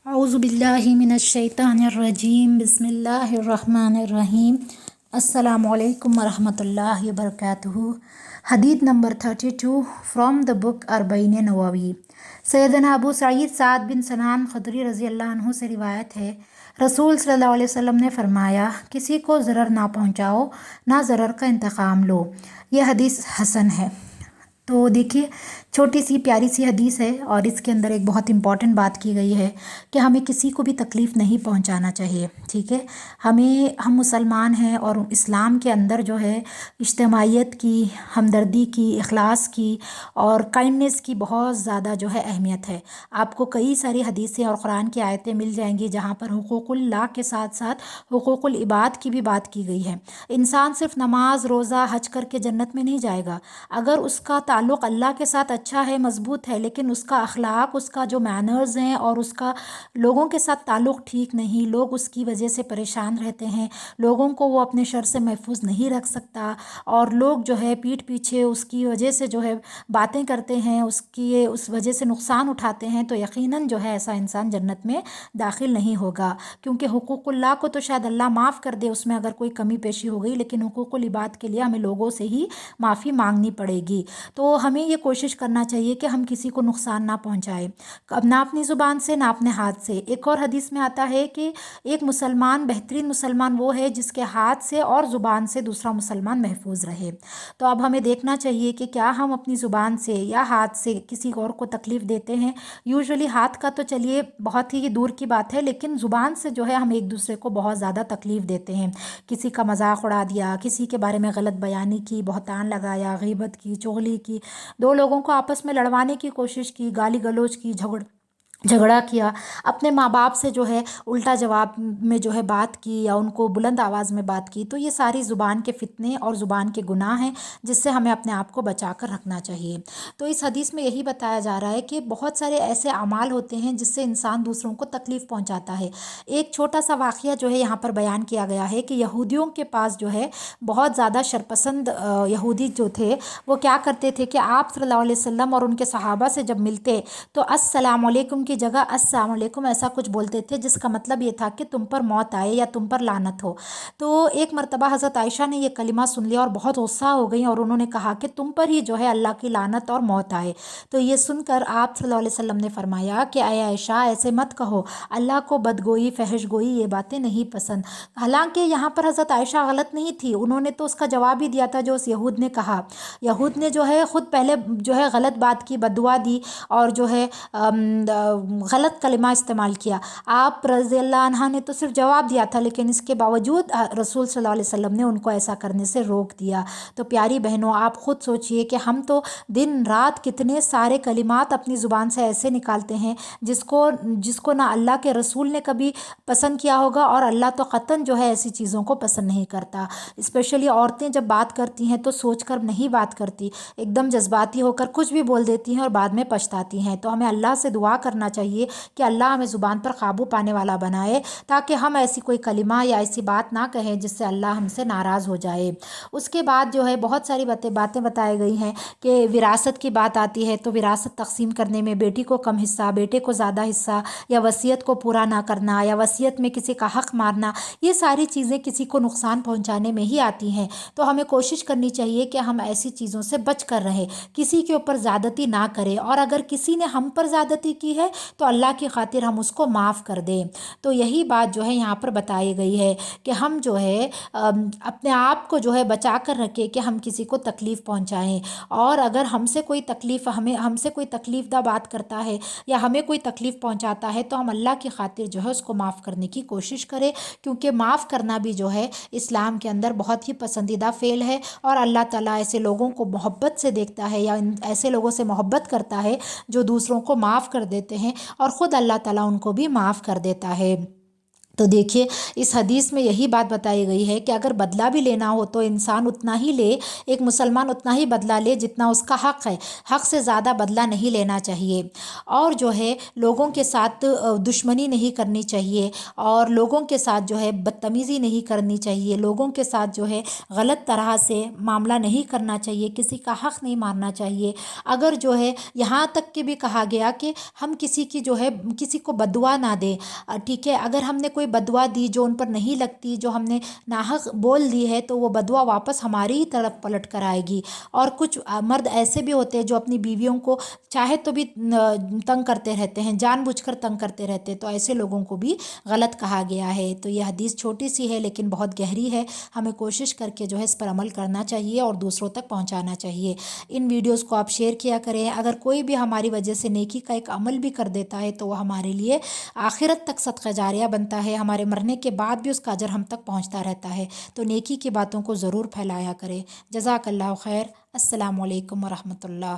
اعوذ باللہ من الشیطان الرجیم بسم اللہ الرحمن الرحیم السلام علیکم ورحمۃ اللہ وبرکاتہ۔ حدیث نمبر 32 فرام دا بک اربعین نووی۔ سیدنا ابو سعید سعد بن سنان خدری رضی اللہ عنہ سے روایت ہے، رسول صلی اللہ علیہ وسلم نے فرمایا، کسی کو ضرر نہ پہنچاؤ، نہ ضرر کا انتقام لو۔ یہ حدیث حسن ہے۔ تو دیکھیے، چھوٹی سی پیاری سی حدیث ہے اور اس کے اندر ایک بہت امپورٹنٹ بات کی گئی ہے کہ ہمیں کسی کو بھی تکلیف نہیں پہنچانا چاہیے، ٹھیک ہے۔ ہم مسلمان ہیں اور اسلام کے اندر جو ہے اجتماعیت کی، ہمدردی کی، اخلاص کی اور کائنڈنیس کی بہت زیادہ جو ہے اہمیت ہے۔ آپ کو کئی ساری حدیثیں اور قرآن کی آیتیں مل جائیں گی جہاں پر حقوق اللہ کے ساتھ ساتھ حقوق العباد کی بھی بات کی گئی ہے۔ انسان صرف نماز روزہ حج کر کے جنت میں نہیں جائے گا، اگر اس کا تعلق اللہ کے ساتھ اچھا ہے، مضبوط ہے، لیکن اس کا اخلاق، اس کا جو مینرز ہیں اور اس کا لوگوں کے ساتھ تعلق ٹھیک نہیں، لوگ اس کی وجہ سے پریشان رہتے ہیں، لوگوں کو وہ اپنے شر سے محفوظ نہیں رکھ سکتا اور لوگ جو ہے پیٹھ پیچھے اس کی وجہ سے جو ہے باتیں کرتے ہیں، اس وجہ سے نقصان اٹھاتے ہیں، تو یقیناً جو ہے ایسا انسان جنت میں داخل نہیں ہوگا، کیونکہ حقوق اللہ کو تو شاید اللہ معاف کر دے اس میں اگر کوئی کمی پیشی ہو گئی، لیکن حقوق العباد کے لیے ہمیں لوگوں سے ہی معافی مانگنی پڑے گی۔ تو ہمیں یہ کوشش کرنا چاہیے کہ ہم کسی کو نقصان نہ پہنچائیں، اب نہ اپنی زبان سے نہ اپنے ہاتھ سے۔ ایک اور حدیث میں آتا ہے کہ ایک مسلمان، بہترین مسلمان وہ ہے جس کے ہاتھ سے اور زبان سے دوسرا مسلمان محفوظ رہے۔ تو اب ہمیں دیکھنا چاہیے کہ کیا ہم اپنی زبان سے یا ہاتھ سے کسی اور کو تکلیف دیتے ہیں۔ یوزولی ہاتھ کا تو چلیے بہت ہی دور کی بات ہے، لیکن زبان سے جو ہے ہم ایک دوسرے کو بہت زیادہ تکلیف دیتے ہیں۔ کسی کا مذاق اڑا دیا، کسی کے بارے میں غلط بیانی کی، بہتان لگایا، غیبت کی، چغلی کی، دو لوگوں کو آپس میں لڑوانے کی کوشش کی، گالی گلوچ کی، جھگڑا کیا، اپنے ماں باپ سے جو ہے الٹا جواب میں جو ہے بات کی یا ان کو بلند آواز میں بات کی، تو یہ ساری زبان کے فتنے اور زبان کے گناہ ہیں جس سے ہمیں اپنے آپ کو بچا کر رکھنا چاہیے۔ تو اس حدیث میں یہی بتایا جا رہا ہے کہ بہت سارے ایسے اعمال ہوتے ہیں جس سے انسان دوسروں کو تکلیف پہنچاتا ہے۔ ایک چھوٹا سا واقعہ جو ہے یہاں پر بیان کیا گیا ہے کہ یہودیوں کے پاس جو ہے بہت زیادہ شرپسند یہودی جو تھے وہ کیا کرتے تھے کہ آپ صلی اللہ علیہ وسلم اور ان کے صحابہ سے جب ملتے تو السلام علیکم کی جگہ السلام علیکم ایسا کچھ بولتے تھے، جس کا مطلب یہ تھا کہ تم پر موت آئے یا تم پر لعنت ہو۔ تو ایک مرتبہ حضرت عائشہ نے یہ کلمہ سن لیا اور بہت غصہ ہو گئی اور انہوں نے کہا کہ تم پر ہی جو ہے اللہ کی لعنت اور موت آئے۔ تو یہ سن کر آپ صلی اللہ علیہ وسلم نے فرمایا کہ اے عائشہ ایسے مت کہو، اللہ کو بدگوئی، فحش گوئی یہ باتیں نہیں پسند۔ حالانکہ یہاں پر حضرت عائشہ غلط نہیں تھی، انہوں نے تو اس کا جواب ہی دیا تھا جو اس یہود نے کہا۔ یہود نے جو ہے خود پہلے جو ہے غلط بات کی، بددعا دی اور جو ہے غلط کلمہ استعمال کیا۔ آپ رضی اللہ عنہ نے تو صرف جواب دیا تھا، لیکن اس کے باوجود رسول صلی اللہ علیہ وسلم نے ان کو ایسا کرنے سے روک دیا۔ تو پیاری بہنوں، آپ خود سوچئے کہ ہم تو دن رات کتنے سارے کلمات اپنی زبان سے ایسے نکالتے ہیں جس کو نہ اللہ کے رسول نے کبھی پسند کیا ہوگا اور اللہ تو قطعاً جو ہے ایسی چیزوں کو پسند نہیں کرتا۔ اسپیشلی عورتیں جب بات کرتی ہیں تو سوچ کر نہیں بات کرتی، ایک دم جذباتی ہو کر کچھ بھی بول دیتی ہیں اور بعد میں پچھتاتی ہیں۔ تو ہمیں اللہ سے دعا کرنا چاہیے کہ اللہ ہمیں زبان پر قابو پانے والا بنائے تاکہ ہم ایسی کوئی کلمہ یا ایسی بات نہ کہیں جس سے اللہ ہم سے ناراض ہو جائے۔ اس کے بعد جو ہے بہت ساری باتیں بتائی گئی ہیں کہ وراثت کی بات آتی ہے تو وراثت تقسیم کرنے میں بیٹی کو کم حصہ، بیٹے کو زیادہ حصہ، یا وصیت کو پورا نہ کرنا، یا وصیت میں کسی کا حق مارنا، یہ ساری چیزیں کسی کو نقصان پہنچانے میں ہی آتی ہیں۔ تو ہمیں کوشش کرنی چاہیے کہ ہم ایسی چیزوں سے بچ کر رہیں، کسی کے اوپر زیادتی نہ کریں، اور اگر کسی نے ہم پر زیادتی کی ہے تو اللہ کی خاطر ہم اس کو معاف کر دیں۔ تو یہی بات جو ہے یہاں پر بتائی گئی ہے کہ ہم جو ہے اپنے آپ کو جو ہے بچا کر رکھیں کہ ہم کسی کو تکلیف پہنچائیں، اور اگر ہم سے کوئی تکلیف دہ بات کرتا ہے یا ہمیں کوئی تکلیف پہنچاتا ہے تو ہم اللہ کی خاطر جو ہے اس کو معاف کرنے کی کوشش کریں، کیونکہ معاف کرنا بھی جو ہے اسلام کے اندر بہت ہی پسندیدہ فعل ہے، اور اللہ تعالیٰ ایسے لوگوں کو محبت سے دیکھتا ہے یا ایسے لوگوں سے محبت کرتا ہے جو دوسروں کو معاف کر دیتے ہیں، اور خود اللہ تعالیٰ ان کو بھی معاف کر دیتا ہے۔ تو دیکھیے اس حدیث میں یہی بات بتائی گئی ہے کہ اگر بدلہ بھی لینا ہو تو انسان اتنا ہی لے، ایک مسلمان اتنا ہی بدلہ لے جتنا اس کا حق ہے، حق سے زیادہ بدلہ نہیں لینا چاہیے، اور جو ہے لوگوں کے ساتھ دشمنی نہیں کرنی چاہیے، اور لوگوں کے ساتھ جو ہے بدتمیزی نہیں کرنی چاہیے، لوگوں کے ساتھ جو ہے غلط طرح سے معاملہ نہیں کرنا چاہیے، کسی کا حق نہیں مارنا چاہیے۔ اگر جو ہے یہاں تک کہ بھی کہا گیا کہ ہم کسی کی جو ہے کسی کو بددعا نہ دیں، ٹھیک ہے، اگر ہم نے کوئی بددعا دی جو ان پر نہیں لگتی، جو ہم نے ناحق بول دی ہے، تو وہ بددعا واپس ہماری ہی طرف پلٹ کر آئے گی۔ اور کچھ مرد ایسے بھی ہوتے ہیں جو اپنی بیویوں کو چاہے تو بھی تنگ کرتے رہتے ہیں، جان بوجھ کر تنگ کرتے رہتے ہیں، تو ایسے لوگوں کو بھی غلط کہا گیا ہے۔ تو یہ حدیث چھوٹی سی ہے لیکن بہت گہری ہے، ہمیں کوشش کر کے جو ہے اس پر عمل کرنا چاہیے اور دوسروں تک پہنچانا چاہیے۔ ان ویڈیوز کو آپ شیئر کیا کریں، اگر کوئی بھی ہماری وجہ سے نیکی کا ایک عمل بھی کر دیتا ہے تو وہ ہمارے لیے آخرت تک صدقہ جاریہ بنتا ہے، ہمارے مرنے کے بعد بھی اس کا اجر ہم تک پہنچتا رہتا ہے۔ تو نیکی کی باتوں کو ضرور پھیلایا کرے۔ جزاک اللہ خیر۔ السلام علیکم ورحمۃ اللہ۔